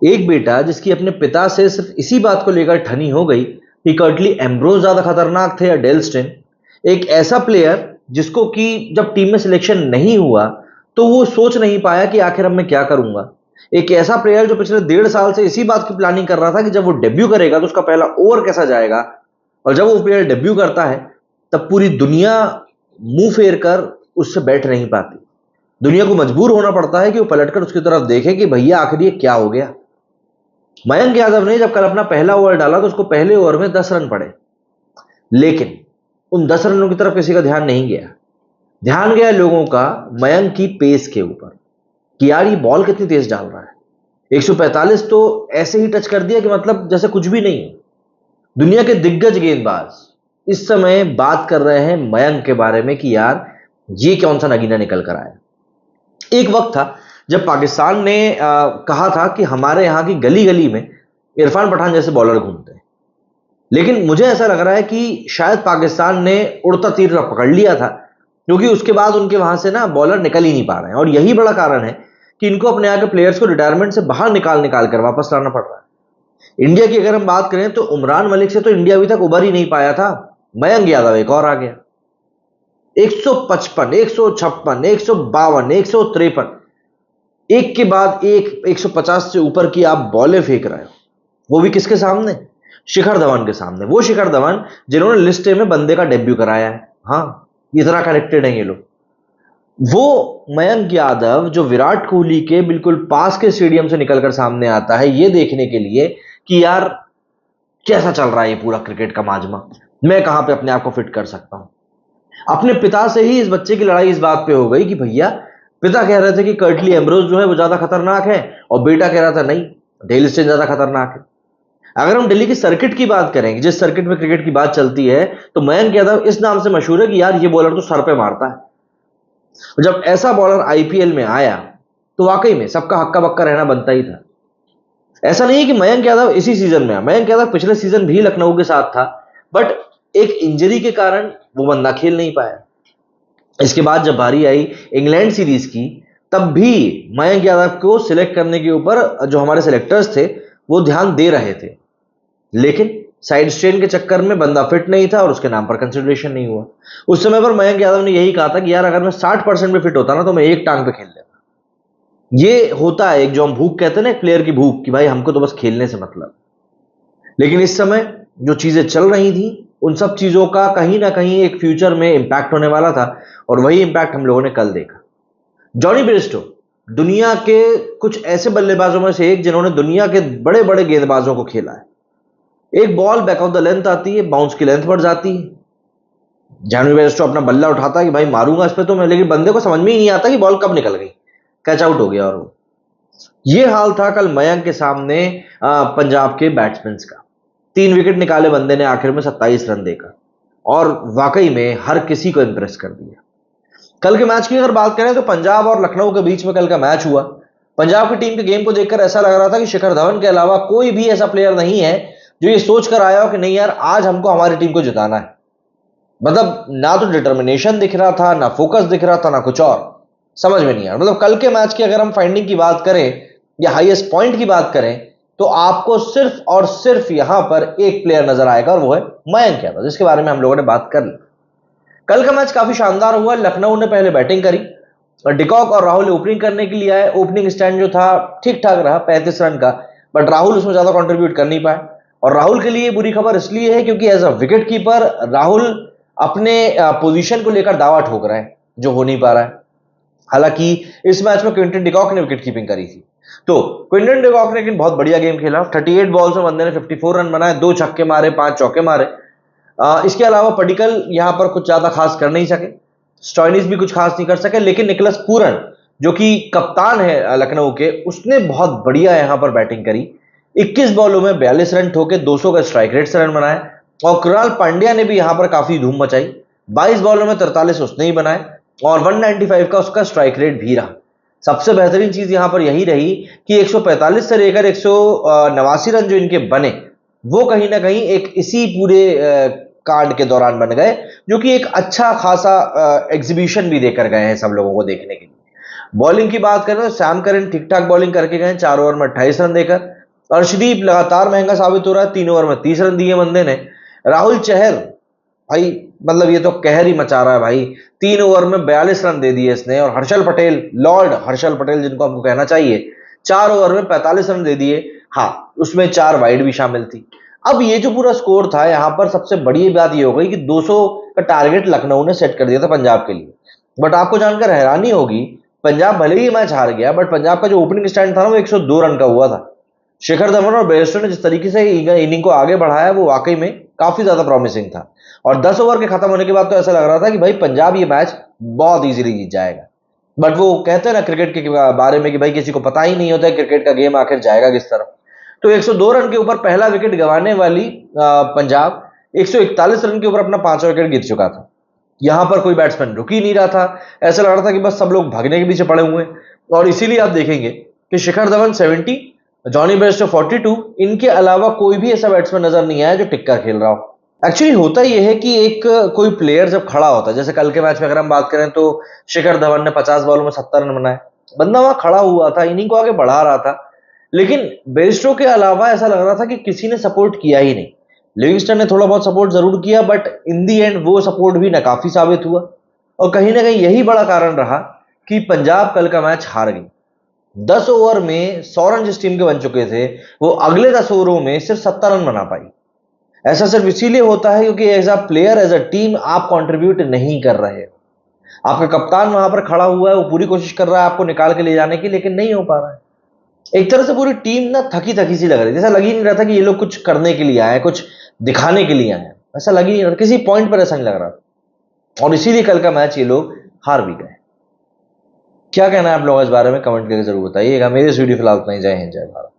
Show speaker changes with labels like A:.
A: एक बेटा जिसकी अपने पिता से सिर्फ इसी बात को लेकर ठनी हो गई कि कर्टली एम्ब्रोज ज्यादा खतरनाक थे या डेल स्टेन। एक ऐसा प्लेयर जिसको कि जब टीम में सिलेक्शन नहीं हुआ तो वो सोच नहीं पाया कि आखिर अब मैं क्या करूंगा। एक ऐसा प्लेयर जो पिछले 1.5 साल से इसी बात की प्लानिंग कर रहा था कि जब वो डेब्यू करेगा तो उसका पहला ओवर कैसा जाएगा, और जब वो प्लेयर डेब्यू करता है तब पूरी दुनिया मुंह फेर कर उससे बैठ नहीं पाती। दुनिया को मजबूर होना पड़ता है कि वो पलटकर उसकी तरफ देखे कि भैया आखिर ये क्या हो गया। मयंक यादव ने जब कल अपना पहला ओवर डाला तो उसको पहले ओवर में 10 रन पड़े, लेकिन उन 10 रनों की तरफ किसी का ध्यान नहीं गया। ध्यान गया लोगों का मयंक की पेस के ऊपर कि यार ये बॉल कितनी तेज डाल रहा है। 145 तो ऐसे ही टच कर दिया कि मतलब जैसे कुछ भी नहीं है। दुनिया के दिग्गज गेंदबाज इस समय बात कर रहे हैं मयंक के बारे में कि यार ये कौन सा नगीना निकल कर आया। एक वक्त था जब पाकिस्तान ने कहा था कि हमारे यहां की गली गली में इरफान पठान जैसे बॉलर घूमते हैं, लेकिन मुझे ऐसा लग रहा है कि शायद पाकिस्तान ने उड़ता तीर पकड़ लिया था, क्योंकि उसके बाद उनके वहां से ना बॉलर निकल ही नहीं पा रहे हैं। और यही बड़ा कारण है कि इनको अपने यहाँ के प्लेयर्स को रिटायरमेंट से बाहर निकाल निकाल कर वापस लाना पड़ रहा है। इंडिया की अगर हम बात करें तो उमरान मलिक से तो इंडिया अभी तक उबर ही नहीं पाया था। मयंक यादव एक और आ गया। 155, 156, 152, 153, एक के बाद एक 150 से ऊपर की आप बॉलें फेंक रहे हो, वो भी किसके सामने? शिखर धवन के सामने। वो शिखर धवन जिन्होंने लिस्ट ए में बंदे का डेब्यू कराया है। हाँ, इतना कनेक्टेड है ये लोग। वो मयंक यादव जो विराट कोहली के बिल्कुल पास के स्टेडियम से निकलकर सामने आता है ये देखने के लिए कि यार कैसा चल रहा है ये पूरा क्रिकेट का माजमा, मैं कहां पे अपने आप को फिट कर सकता हूं। अपने पिता से ही इस बच्चे की लड़ाई इस बात पे हो गई कि भैया, पिता कह रहे थे कि कर्टली एम्ब्रोज जो है वो ज्यादा खतरनाक है, और बेटा कह रहा था नहीं, डेल स्टेन ज्यादा खतरनाक है। अगर हम दिल्ली की सर्किट की बात करें, जिस सर्किट में क्रिकेट की बात चलती है, तो मयंक यादव इस नाम से मशहूर है कि यार ये बॉलर तो सर पे मारता है। जब ऐसा बॉलर आईपीएल में आया तो वाकई में सबका हक्का बक्का रहना बनता ही था। ऐसा नहीं है कि मयंक यादव इसी सीजन में आया, मयंक यादव पिछले सीजन भी लखनऊ के साथ था, बट एक इंजरी के कारण वो बंदा खेल नहीं पाया। इसके बाद जब बारी आई इंग्लैंड सीरीज की, तब भी मयंक यादव को सिलेक्ट करने के ऊपर जो हमारे सिलेक्टर्स थे वो ध्यान दे रहे थे, लेकिन साइड स्ट्रेन के चक्कर में बंदा फिट नहीं था और उसके नाम पर कंसिडरेशन नहीं हुआ। उस समय पर मयंक यादव ने यही कहा था कि यार अगर मैं 60% में फिट होता ना तो मैं एक टांग पे खेल लेता। ये होता है एक जो हम भूख कहते हैं ना, एक प्लेयर की भूख, कि भाई हमको तो बस खेलने से मतलब। लेकिन इस समय जो चीजें चल रही थी उन सब चीजों का कहीं ना कहीं एक फ्यूचर में इंपैक्ट होने वाला था, और वही इंपैक्ट हम लोगों ने कल देखा। जॉनी बेयरस्टो दुनिया के कुछ ऐसे बल्लेबाजों में से एक जिन्होंने दुनिया के बड़े बड़े गेंदबाजों को खेला है। एक ball back of the length आती है, बाउंस की लेंथ बढ़ जाती है, जॉनी बेयरस्टो अपना बल्ला उठाता है कि भाई मारूंगा इस पे तो मैं, लेकिन बंदे को समझ में ही नहीं आता कि बॉल कब निकल गई, कैच आउट हो गया। और वो ये हाल था कल मयंक के सामने पंजाब के बैट्समैन का। 3 विकेट निकाले बंदे ने आखिर में 27 रन देकर, और वाकई में हर किसी को इंप्रेस कर दिया। कल के मैच की अगर बात करें तो पंजाब और लखनऊ के बीच में कल का मैच हुआ। पंजाब की टीम के गेम को देखकर ऐसा लग रहा था कि शिखर धवन के अलावा कोई भी ऐसा प्लेयर नहीं है जो ये सोच कर आया हो कि नहीं यार आज हमको हमारी टीम को जिताना है। मतलब ना तो डिटर्मिनेशन दिख रहा था, ना फोकस दिख रहा था, ना कुछ और, समझ में नहीं आया। मतलब कल के मैच की अगर हम फाइंडिंग की बात करें या हाईएस्ट पॉइंट की बात करें तो आपको सिर्फ और सिर्फ यहां पर एक प्लेयर नजर आएगा, और वो है मयंक यादव, जिसके बारे में हम लोगों ने बात कर ली। कल का मैच काफी शानदार हुआ। लखनऊ ने पहले बैटिंग करी और डिकॉक और राहुल ओपनिंग करने के लिए आए। ओपनिंग स्टैंड जो था ठीक ठाक रहा, 35 रन का, बट राहुल उसमें ज्यादा कंट्रीब्यूट कर नहीं पाए। और राहुल के लिए बुरी खबर इसलिए है क्योंकि as a wicket keeper Rahul अपने पोजीशन को लेकर दावा ठोक रहे हैं, जो हो नहीं पा रहा है। हालांकि इस मैच में क्विंटन डिकॉक ने विकेट कीपिंग करी थी, तो क्विंटन डिकॉक ने लेकिन बहुत बढ़िया गेम खेला। 38 बॉल्स में बंदे ने 54 रन बनाए, 2 छक्के मारे, 5 चौके मारे। इसके अलावा पडिक्कल यहां पर कुछ ज्यादा खास कर नहीं सके, स्टॉइनिस भी कुछ खास नहीं कर सके, लेकिन निकोलस पूरन जो कि कप्तान है लखनऊ के, उसने बहुत बढ़िया यहां पर बैटिंग करी। 21 बॉलों में 42 रन ठोके, 200 का स्ट्राइक रेट से रन बनाए। और कृणाल पांड्या ने भी यहां पर काफी धूम मचाई, 22 बॉलों में 43 उसने ही बनाए, और 195 का उसका स्ट्राइक रेट भी रहा। सबसे बेहतरीन चीज यहां पर यही रही कि 145 से लेकर 189 रन जो इनके बने वो कहीं ना कहीं एक इसी पूरे कांड के दौरान बन गए, जो कि एक अच्छा खासा एग्जीबिशन भी देकर गए हैं सब लोगों को देखने के लिए। बॉलिंग की बात करें तो सैम करन ठीक ठाक बॉलिंग करके गए 4 ओवर में 28 रन देकर। अर्शदीप लगातार महंगा साबित हो रहा है, 3 ओवर में 30 रन दिए बंदे ने। राहुल चहर भाई मतलब ये तो कहर ही मचा रहा है भाई, 3 ओवर में 42 रन दे दिए इसने। और हर्षल पटेल, लॉर्ड हर्षल पटेल जिनको हमको कहना चाहिए, 4 ओवर में 45 रन दे दिए। हाँ, उसमें 4 वाइड भी शामिल थी। अब ये जो पूरा स्कोर था, यहां पर सबसे बड़ी बात ये हो गई कि 200 का टारगेट लखनऊ ने सेट कर दिया था पंजाब के लिए। बट आपको जानकर हैरानी होगी, पंजाब भले ही मैच हार गया, बट पंजाब का जो ओपनिंग स्टैंड था ना, वो 102 रन का हुआ था। शिखर धवन और बेयरस्टो ने जिस तरीके से इनिंग को आगे बढ़ाया, वो वाकई में काफी ज्यादा प्रॉमिसिंग था। और 10 ओवर के खत्म होने के बाद तो ऐसा लग रहा था कि भाई पंजाब ये मैच बहुत इजीली जीत जाएगा। बट वो कहते हैं ना क्रिकेट के बारे में कि भाई किसी को पता ही नहीं होता है क्रिकेट का गेम आखिर जाएगा किस तरफ। तो 102 रन के ऊपर पहला विकेट गंवाने वाली पंजाब 141 रन के ऊपर अपना 5वां विकेट गिर चुका था। यहां पर कोई बैट्समैन रुक ही नहीं रहा था, ऐसा लग रहा था कि बस सब लोग भागने के पीछे पड़े हुए हैं। और इसीलिए आप देखेंगे कि शिखर धवन 70, जॉनी बेयरस्टो 42, इनके अलावा कोई भी ऐसा बैट्समैन नजर नहीं आया जो टिक्कर खेल रहा हो। एक्चुअली होता यह है कि एक कोई प्लेयर जब खड़ा होता है, जैसे कल के मैच में अगर हम बात करें तो शिखर धवन ने 50 बॉलों में 70 रन बनाए। बंदा वहां खड़ा हुआ था, इनिंग को आगे बढ़ा रहा था, लेकिन बेयरस्टो के अलावा ऐसा लग रहा था कि किसी ने सपोर्ट किया ही नहीं। लिविंगस्टन ने थोड़ा बहुत सपोर्ट जरूर किया, बट इन दी एंड वो सपोर्ट भी नाकाफी साबित हुआ। और कहीं ना कहीं यही बड़ा कारण रहा कि पंजाब कल का मैच हार गई। 10 ओवर में 100 रन जिस टीम के बन चुके थे, वो अगले 10 ओवरों में सिर्फ 70 रन बना पाई। ऐसा सिर्फ इसीलिए होता है क्योंकि as a player, as a team आप कंट्रीब्यूट नहीं कर रहे हो। आपका कप्तान वहां पर खड़ा हुआ है, वो पूरी कोशिश कर रहा है आपको निकाल के ले जाने की, लेकिन नहीं हो पा रहा है। एक तरह से पूरी टीम ना थकी थकी सी लग रही है, जैसा लग ही नहीं रहा था कि ये लोग कुछ करने के लिए आए, कुछ दिखाने के लिए आए। ऐसा लग ही नहीं रहा, किसी पॉइंट पर ऐसा नहीं लग रहा था। और इसीलिए कल का मैच ये लोग हार भी गए। क्या कहना है आप लोगों इस बारे में कमेंट करके जरूर बताइएगा। मेरे इस वीडियो फिलहाल इतना ही। जय हिंद, जय भारत।